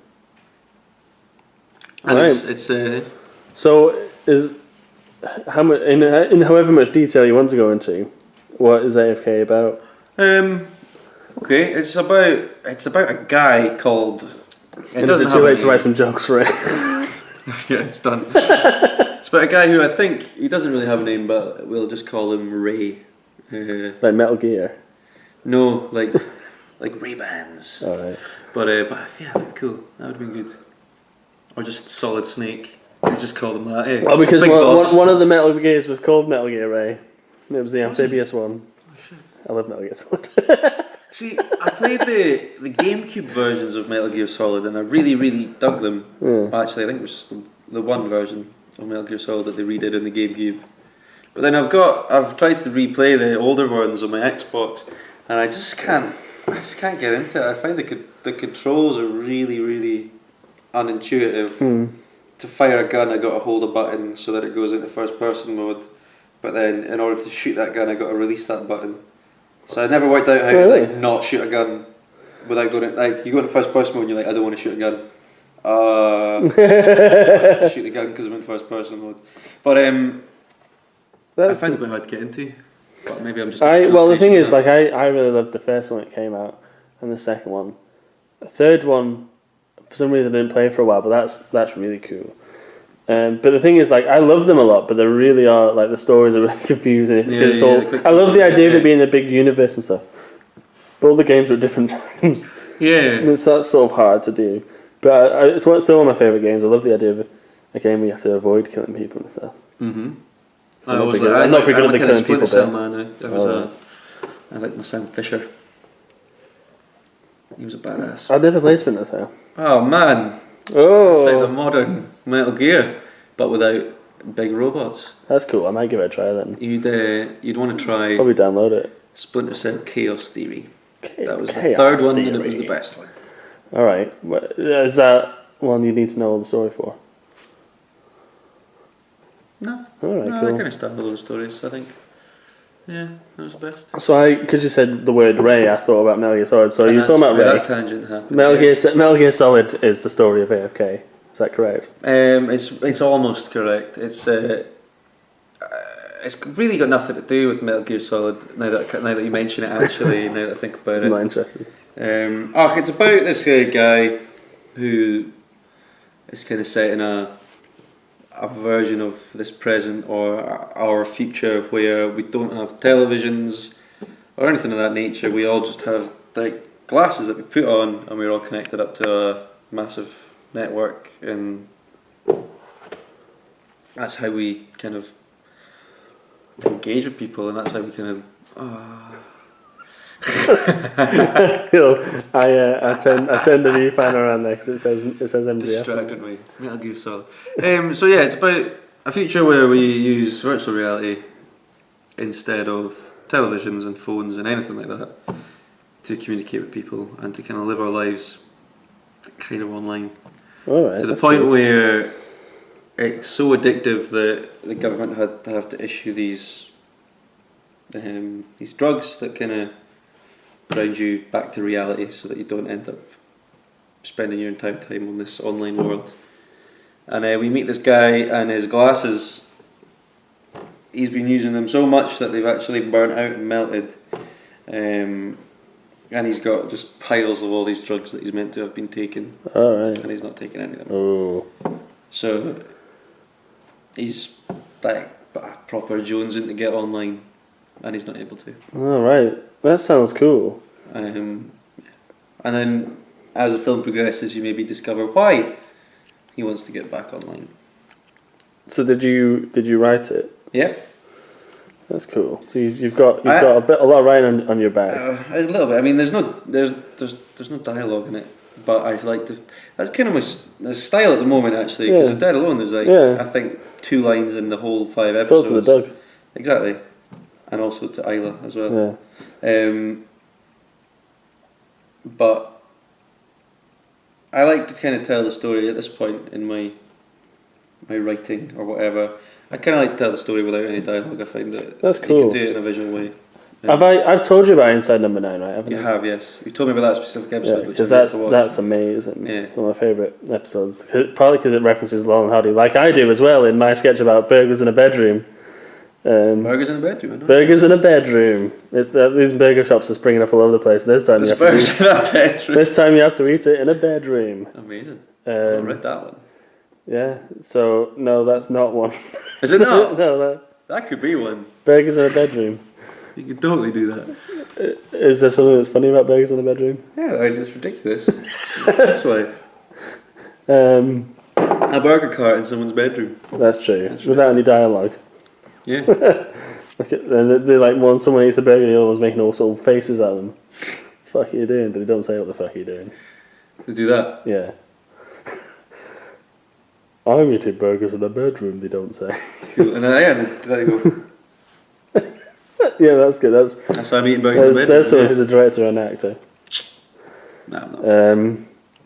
Speaker 2: And it's
Speaker 1: so is how much in however much detail you want to go into, what is AFK about?
Speaker 2: Okay, it's about a guy called.
Speaker 1: And is it too late to write some jokes for it?
Speaker 2: Yeah, it's done. It's about a guy who I think he doesn't really have a name, but we'll just call him Ray.
Speaker 1: Like Metal Gear.
Speaker 2: No, like like Ray-Bans.
Speaker 3: Alright.
Speaker 2: But yeah, that'd be cool. That would have been good. Or just Solid Snake. You just call them that. Eh?
Speaker 4: Well, because one of the Metal Gears was called Metal Gear Ray. It was the amphibious one.
Speaker 2: Oh, shit.
Speaker 4: I love Metal Gear Solid.
Speaker 2: See, I played the GameCube versions of Metal Gear Solid and I really, really dug them.
Speaker 4: Yeah.
Speaker 2: Actually, I think it was just the one version of Metal Gear Solid that they redid in the GameCube. But then I've tried to replay the older ones on my Xbox and I just can't get into it. I find the controls are really, really unintuitive. To fire a gun, I got to hold a button so that it goes into first person mode. But then, in order to shoot that gun, I got to release that button. So I never worked out how to like not shoot a gun without going like you go into first person mode and you're like I don't want to shoot a gun. I have to shoot the gun because I'm in first person mode. But I find it quite hard to get into. But maybe I'm just.
Speaker 4: The thing is, like I really loved the first one when it came out, and the second one. The third one, for some reason, I didn't play for a while, but that's really cool. But the thing is, like, I love them a lot, but they really are, like, the stories are really confusing. I love the idea of it being a big universe and stuff, but all the games are at different times.
Speaker 2: Yeah.
Speaker 4: And that's sort of hard to do. But it's still one of my favourite games. I love the idea of a game where you have to avoid killing people and stuff.
Speaker 2: Mm-hmm.
Speaker 4: I'm not very good at the killing people bit.
Speaker 2: Man. I like my Sam Fisher. He was a badass.
Speaker 4: I've never played Splinter Cell.
Speaker 2: Oh man.
Speaker 4: Oh.
Speaker 2: It's like the modern Metal Gear, but without big robots.
Speaker 4: That's cool. I might give it a try then.
Speaker 2: You'd want to try
Speaker 4: Probably download it.
Speaker 2: Splinter Cell Chaos Theory. That was the
Speaker 4: Chaos
Speaker 2: third one
Speaker 4: Theory.
Speaker 2: and it was the best one.
Speaker 4: Alright. Is that one you need to know all the story for?
Speaker 2: No.
Speaker 4: Alright,
Speaker 2: No,
Speaker 4: cool.
Speaker 2: I kind of started all those stories, I think. Yeah, that was the best.
Speaker 4: So because you said the word Ray, I thought about Metal Gear Solid. So you're talking about Ray.
Speaker 2: That tangent happened.
Speaker 4: Metal Gear Solid is the story of AFK. Is that correct?
Speaker 2: It's almost correct. It's really got nothing to do with Metal Gear Solid. Now that you mention it, actually, now that I think about it.
Speaker 4: I'm not interested.
Speaker 2: It's about this guy who is kind of set in a version of this present or our future where we don't have televisions or anything of that nature. We all just have like glasses that we put on and we're all connected up to a massive network, and that's how we kind of engage with people, and that's how we kind of
Speaker 4: I turned the viewfinder around there because it says MGS.
Speaker 2: Distracted me. Metal Gear Solid. So yeah, it's about a future where we use virtual reality instead of televisions and phones and anything like that to communicate with people and to kind of live our lives kind of online.
Speaker 4: Alright,
Speaker 2: to the point where it's so addictive that the government had to have to issue these drugs that kind of ground you back to reality so that you don't end up spending your entire time on this online world. And we meet this guy and his glasses, he's been using them so much that they've actually burnt out and melted. And he's got just piles of all these drugs that he's meant to have been taking.
Speaker 4: Alright.
Speaker 2: And he's not taking any of them.
Speaker 4: Oh.
Speaker 2: So he's like proper jonesing to get online and he's not able to.
Speaker 4: Alright. That sounds cool.
Speaker 2: And then as the film progresses you maybe discover why he wants to get back online.
Speaker 4: So did you write it?
Speaker 2: Yep.
Speaker 4: That's cool. So you've got a lot of writing on your back.
Speaker 2: A little bit. I mean, there's no dialogue in it, but I like to. That's kind of my style at the moment, actually. Because with Dead Alone, there's I think 2 lines in the whole 5 episodes.
Speaker 4: Talk to the dog.
Speaker 2: Exactly, and also to Isla as well. Yeah. But I like to kind of tell the story at this point in my writing or whatever. I kind of like to tell the story without any dialogue. I find that
Speaker 4: that's cool.
Speaker 2: You can do it in a visual way.
Speaker 4: I've told you about Inside Number 9, right? Haven't
Speaker 2: you have, yes. You told me about that specific episode.
Speaker 4: Yeah, because that's amazing. Yeah. It's one of my favourite episodes. Partly because it references Laurel and Hardy, like I do as well in my sketch about burgers in a bedroom.
Speaker 2: Burgers in a bedroom. I know.
Speaker 4: Burgers in a bedroom. It's these burger shops are springing up all over the place. This time you have to eat it in a bedroom.
Speaker 2: Amazing. I read that one.
Speaker 4: Yeah. So no, that's not one.
Speaker 2: Is it not?
Speaker 4: No.
Speaker 2: That could be one.
Speaker 4: Burgers in a bedroom.
Speaker 2: You could totally do that.
Speaker 4: Is there something that's funny about burgers in the bedroom?
Speaker 2: Yeah, it's ridiculous. That's why. A burger cart in someone's bedroom.
Speaker 4: That's true. Without any dialogue.
Speaker 2: Yeah.
Speaker 4: And they like one someone eats a burger, the other one's making all sort of faces at them. Fuck are you doing? But they don't say what the fuck are you doing.
Speaker 2: They do that?
Speaker 4: Yeah. I'm eating burgers in the bedroom, they don't say.
Speaker 2: Cool. And then they go.
Speaker 4: Yeah, that's good.
Speaker 2: That's how I'm eating burgers in the bedroom.
Speaker 4: There's someone who's a director or an actor.
Speaker 2: No, I'm not.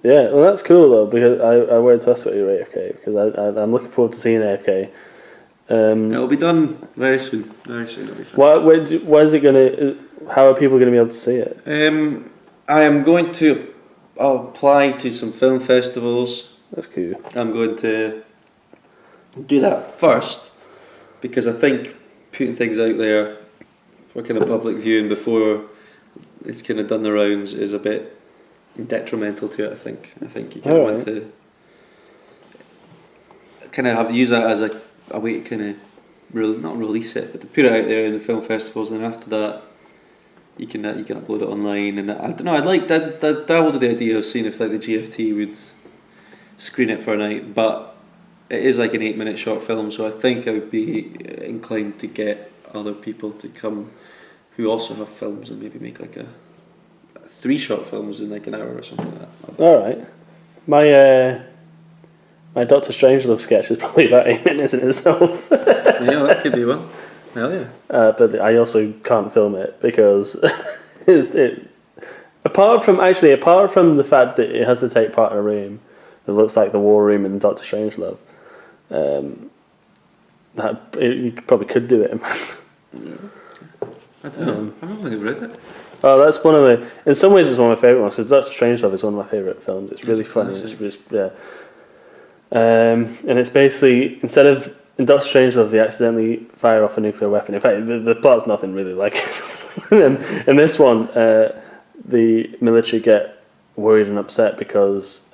Speaker 4: Yeah, well that's cool though, because I wanted to ask about your AFK, because I'm looking forward to seeing AFK.
Speaker 2: It'll be done very soon. Very soon it'll be fine.
Speaker 4: Why is it gonna? How are people gonna be able to see it?
Speaker 2: I am going to apply to some film festivals.
Speaker 4: That's cool.
Speaker 2: I'm going to do that first because I think putting things out there for kind of public viewing before it's kind of done the rounds is a bit detrimental to it. I think you kind of want to kind of use that as a way to kind of not release it, but to put it out there in the film festivals, and then after that you can upload it online. And I don't know. I dabbled with the idea of seeing if like the GFT would screen it for a night, but it is like an 8-minute short film, so I think I would be inclined to get other people to come who also have films and maybe make like a 3 short films in like an hour or something like that.
Speaker 4: Alright. My Doctor Strangelove sketch is probably about 8 minutes in itself.
Speaker 2: Yeah, that could be one. Hell yeah.
Speaker 4: But I also can't film it because apart from the fact that it has to take part in a room that looks like the war room in Doctor Strangelove, you probably could do it in
Speaker 2: I don't know. I don't think I've read it.
Speaker 4: Oh, that's one of my. In some ways, it's one of my favourite ones because Doctor Strangelove is one of my favourite films. It's really funny. It's really, yeah. And it's basically instead of in Doctor Strangelove, they accidentally fire off a nuclear weapon. In fact, the plot's nothing really like it. And in this one, the military get worried and upset because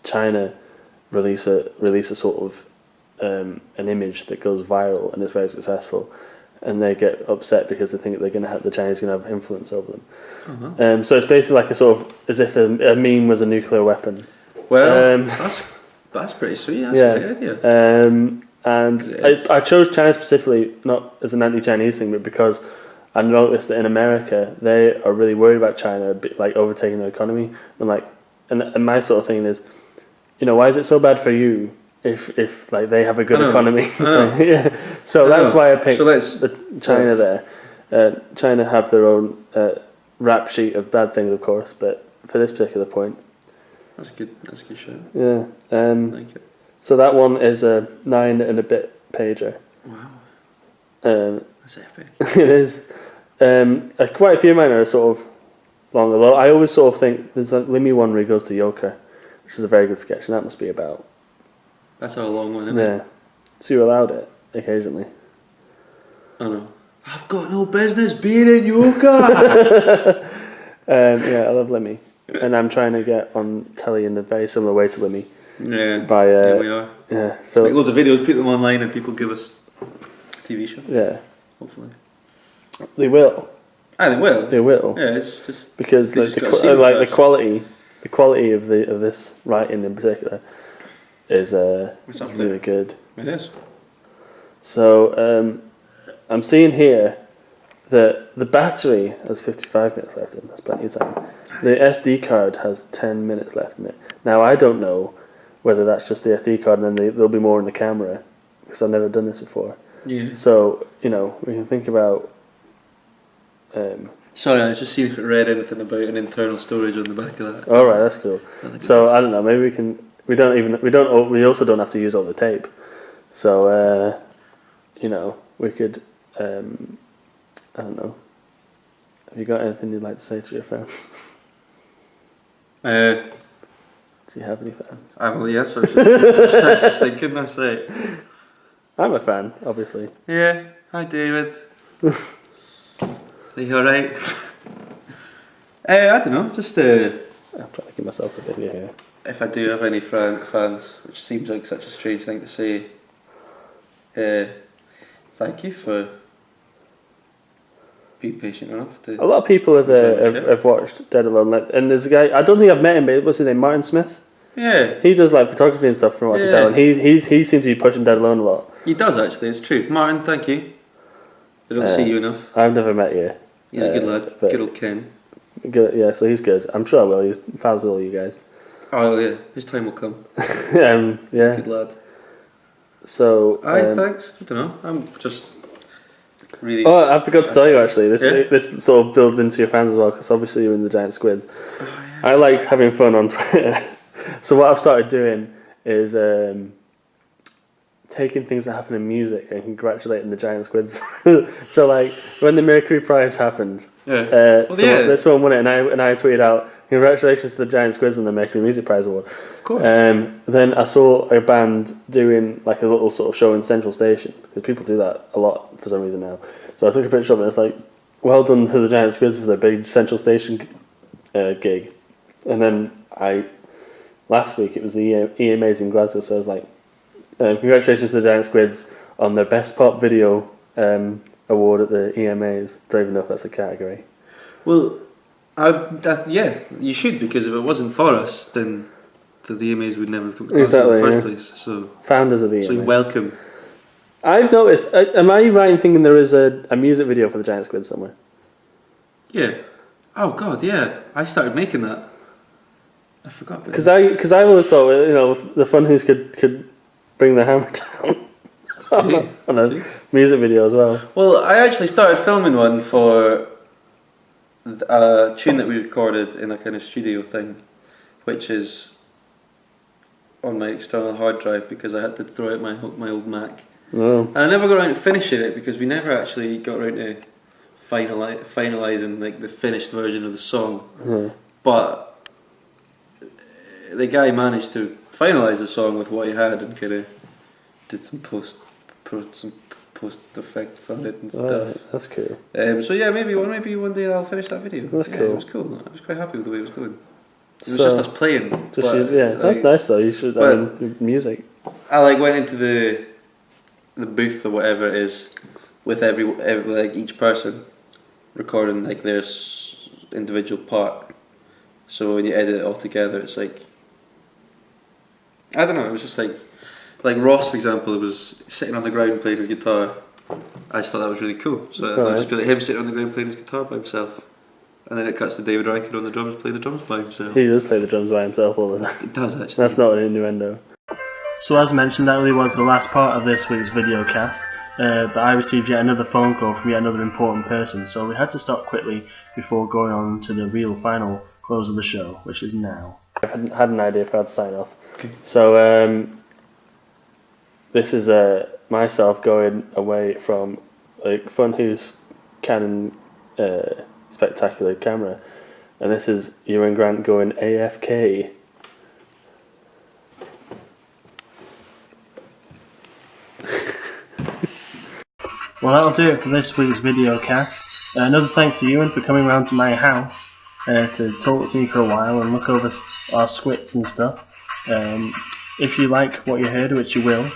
Speaker 4: China release a sort of an image that goes viral and it's very successful, and they get upset because they think that the Chinese are going to have influence over them. Uh-huh. So it's basically like a sort of as if a meme was a nuclear weapon.
Speaker 2: Well, that's pretty sweet. That's a great idea.
Speaker 4: And I chose China specifically not as an anti-Chinese thing, but because I noticed that in America they are really worried about China like overtaking their economy, and my sort of thing is, why is it so bad for you if like they have a good economy? Yeah. So that's why I picked China there. China have their own rap sheet of bad things, of course, but for this particular point,
Speaker 2: that's good show.
Speaker 4: Yeah.
Speaker 2: Like it.
Speaker 4: So that one is a 9 and a bit pager.
Speaker 2: Wow. That's epic.
Speaker 4: It is. Quite a few of mine are sort of long. Although I always sort of think there's a Limmy one where he goes to Yoker, which is a very good sketch, and that must be about.
Speaker 2: That's a long one, isn't it?
Speaker 4: Yeah. So you allowed it occasionally.
Speaker 2: I know. I've got no business being in Yoker.
Speaker 4: Yeah, I love Limmy, and I'm trying to get on telly in a very similar way to Limmy.
Speaker 2: Yeah.
Speaker 4: By
Speaker 2: we are.
Speaker 4: Yeah.
Speaker 2: Make loads of videos, put them online, and people give us a TV show.
Speaker 4: Yeah.
Speaker 2: Hopefully.
Speaker 4: They will.
Speaker 2: They will.
Speaker 4: They will.
Speaker 2: Yeah, it's just
Speaker 4: because the quality of this writing in particular is really good.
Speaker 2: It is.
Speaker 4: So I'm seeing here that the battery has 55 minutes left in it. That's plenty of time. The SD card has 10 minutes left in it. Now I don't know whether that's just the SD card and then there'll be more in the camera because I've never done this before.
Speaker 2: Yeah.
Speaker 4: So we can think about.
Speaker 2: Sorry, I was just seeing if it read anything about an internal storage on the back of that.
Speaker 4: All right, that's cool. So I don't know. Maybe we can. We also don't have to use all the tape. So we could. I don't know. Have you got anything you'd like to say to your fans? Do you have any fans?
Speaker 2: Yes, I was just thinking. I say.
Speaker 4: I'm a fan, obviously.
Speaker 2: Yeah. Hi, David. Are you alright? I don't know, just
Speaker 4: I'm trying to give myself a video here.
Speaker 2: If I do have any fans, which seems like such a strange thing to say, thank you for be patient enough to.
Speaker 4: A lot of people have watched Dead Alone, and there's a guy, I don't think I've met him, but what's his name, Martin Smith?
Speaker 2: Yeah.
Speaker 4: He does like photography and stuff from what I can tell, and he seems to be pushing Dead Alone a lot.
Speaker 2: He does actually, it's true. Martin, thank you. I don't see you enough.
Speaker 4: I've never met you.
Speaker 2: He's a good lad. Good old Ken.
Speaker 4: Good, yeah, so he's good. I'm sure I will. He's pals with all you guys.
Speaker 2: Oh yeah, his time will come.
Speaker 4: Yeah.
Speaker 2: Good lad.
Speaker 4: So.
Speaker 2: Thanks. I don't know. I'm just really.
Speaker 4: Oh, I forgot to tell you actually. This sort of builds into your fans as well, because obviously you're in the Giant Squids. Oh, yeah. I like having fun on Twitter. So what I've started doing is taking things that happen in music and congratulating the Giant Squids. So like when the Mercury Prize happened, someone won it, and I tweeted out, "Congratulations to the Giant Squids on the Mercury Music Prize award."
Speaker 2: Of course.
Speaker 4: Then I saw a band doing like a little sort of show in Central Station, because people do that a lot for some reason now. So I took a picture of it, and it's like, well done to the Giant Squids for their big Central Station gig. And then last week it was the EMAs in Glasgow, so I was like, congratulations to the Giant Squids on their Best Pop Video award at the EMAs. Don't even know if that's a category.
Speaker 2: Well, you should, because if it wasn't for us, then the EMAs would never have come to Glasgow in the first place. So
Speaker 4: founders of the EMAs.
Speaker 2: So you're welcome.
Speaker 4: I've noticed. Am I right in thinking there is a music video for the Giant Squids somewhere?
Speaker 2: Yeah. Oh God, yeah. I started making that. I forgot.
Speaker 4: Because I always thought, the Funhoose could bring the hammer down on a music video as well.
Speaker 2: Well, I actually started filming one for a tune that we recorded in a kind of studio thing, which is on my external hard drive, because I had to throw out my old Mac.
Speaker 4: Oh.
Speaker 2: And I never got around to finishing it, because we never actually got around to finalising like the finished version of the song.
Speaker 4: Mm-hmm.
Speaker 2: But the guy managed to finalise the song with what he had, and kind of did some post effects on it and stuff.
Speaker 4: That's cool.
Speaker 2: So yeah, maybe one day I'll finish that video.
Speaker 4: That's cool.
Speaker 2: It was cool. I was quite happy with the way it was going. It was just us playing.
Speaker 4: That's nice though. You should. Music.
Speaker 2: I went into the booth or whatever it is with every each person recording their individual part. So when you edit it all together, it's like, I don't know. It was just like Ross, for example, it was sitting on the ground playing his guitar. I just thought that was really cool. So I'd just be like him sitting on the ground playing his guitar by himself. And then it cuts to David Rankin on the drums playing the drums by himself.
Speaker 4: He does play the drums by himself all the time.
Speaker 2: It does actually.
Speaker 4: That's not an innuendo.
Speaker 1: So as mentioned, that really was the last part of this week's videocast. But I received yet another phone call from yet another important person, so we had to stop quickly before going on to the real final close of the show, which is now.
Speaker 4: I had an idea if I'd sign off.
Speaker 2: Okay.
Speaker 4: So this is myself going away from Funhoose Canon spectacular camera, and this is Ewan Grant going AFK.
Speaker 1: Well, that'll do it for this week's videocast. Another thanks to Ewan for coming round to my house to talk to me for a while and look over our scripts and stuff. If you like what you heard, which you will,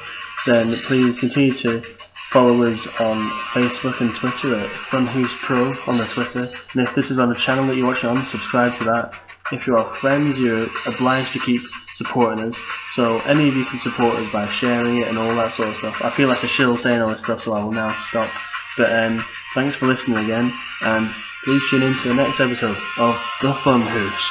Speaker 1: then please continue to follow us on Facebook and Twitter at Funhoose Pro on the Twitter. And if this is on a channel that you're watching on, subscribe to that. If you're our friends, you're obliged to keep supporting us. So any of you can support us by sharing it and all that sort of stuff. I feel like a shill saying all this stuff, so I will now stop. But thanks for listening again, and please tune in to the next episode of The Funhoose.